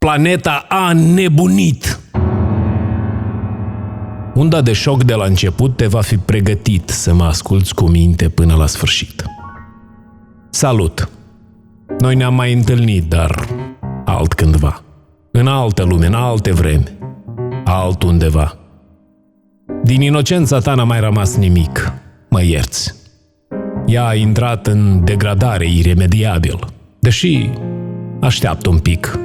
Planeta a nebunit! Unda de șoc de la început te va fi pregătit să mă asculți cu minte până la sfârșit. Salut! Noi ne-am mai întâlnit, dar altcândva. În altă lume, în alte vremi. Altundeva. Din inocența ta n-a mai rămas nimic. Mă ierți. Ea a intrat în degradare iremediabil. Deși așteaptă un pic.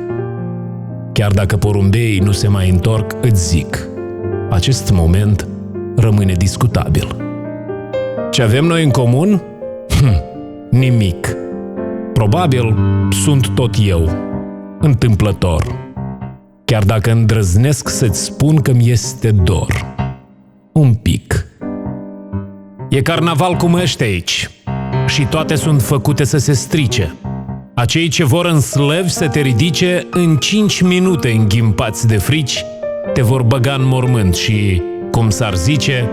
Chiar dacă porumbeii nu se mai întorc, îți zic. Acest moment rămâne discutabil. Ce avem noi în comun? Nimic. Probabil sunt tot eu, întâmplător. Chiar dacă îndrăznesc să-ți spun că mi este dor. Un pic. E carnaval cum ăștia aici. Și toate sunt făcute să se strice. Acei ce vor în slăvi să te ridice, în 5 minute înghimpați de frici, te vor băga în mormânt și, cum s-ar zice,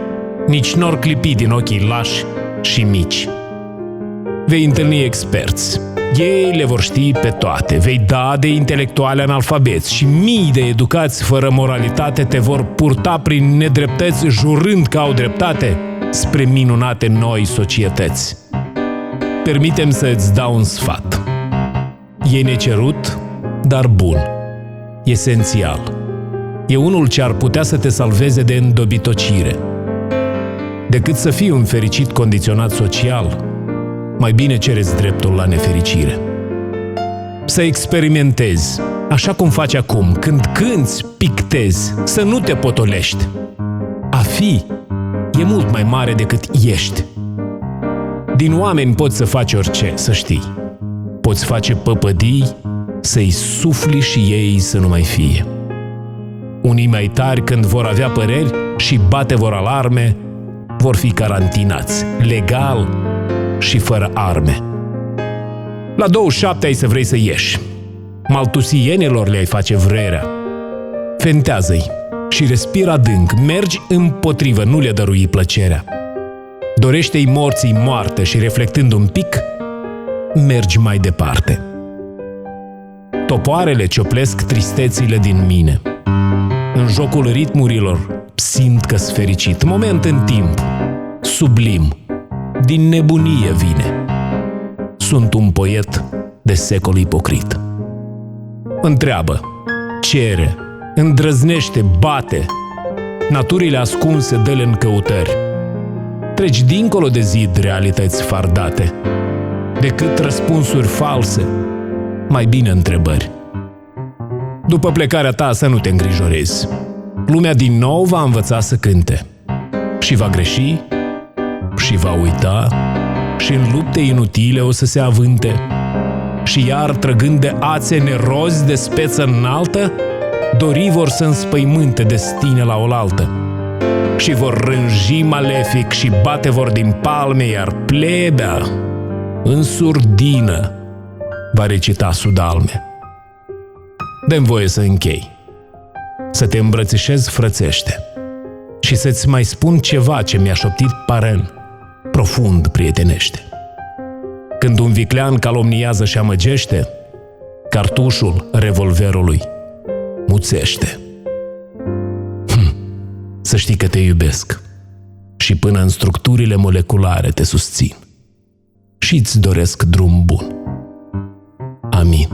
nici n-or clipi din ochii lași și mici. Vei întâlni experți. Ei le vor ști pe toate. Vei da de intelectuali analfabeți și mii de educați fără moralitate te vor purta prin nedreptăți, jurând că au dreptate, spre minunate noi societăți. Permite-mi să îți dau un sfat. E necerut, dar bun. Esențial. E unul ce ar putea să te salveze de îndobitocire. Decât să fii un fericit condiționat social, mai bine cereți dreptul la nefericire. Să experimentezi, așa cum faci acum, când cânți, pictezi, să nu te potolești. A fi e mult mai mare decât ești. Din oameni poți să faci orice, să știi. Poți face păpădii, să-i sufli și ei să nu mai fie. Unii mai tari, când vor avea păreri și bate vor alarme, vor fi carantinați, legal și fără arme. La 27 ai să vrei să ieși. Maltusienilor le-ai face vrerea. Fentează-i și respira adânc. Mergi împotrivă, nu le dărui plăcerea. Dorește-i morții moarte și reflectând un pic, mergi mai departe. Topoarele cioplesc tristețile din mine. În jocul ritmurilor simt că-s fericit. Moment în timp, sublim, din nebunie vine. Sunt un poet de secol ipocrit. Întreabă, cere, îndrăznește, bate. Naturile ascunse dă-le în căutări. Treci dincolo de zid realități fardate. Decât răspunsuri false, mai bine întrebări. După plecarea ta să nu te îngrijorezi. Lumea din nou va învăța să cânte. Și va greși, și va uita, și în lupte inutile o să se avânte. Și iar, trăgând de ațe nerozi de speță înaltă, dorii vor să înspăimânte destine la oaltă. Și vor rânji malefic și bate vor din palme, iar plebea, în surdină, va recita sudalme. Dă-mi voie să închei, să te îmbrățișez frățește și să-ți mai spun ceva ce mi-a șoptit Paren, profund prietenește. Când un viclean calomniază și amăgește, cartușul revolverului muțește. Să știi că te iubesc și până în structurile moleculare te susțin și îți doresc drum bun. Amin.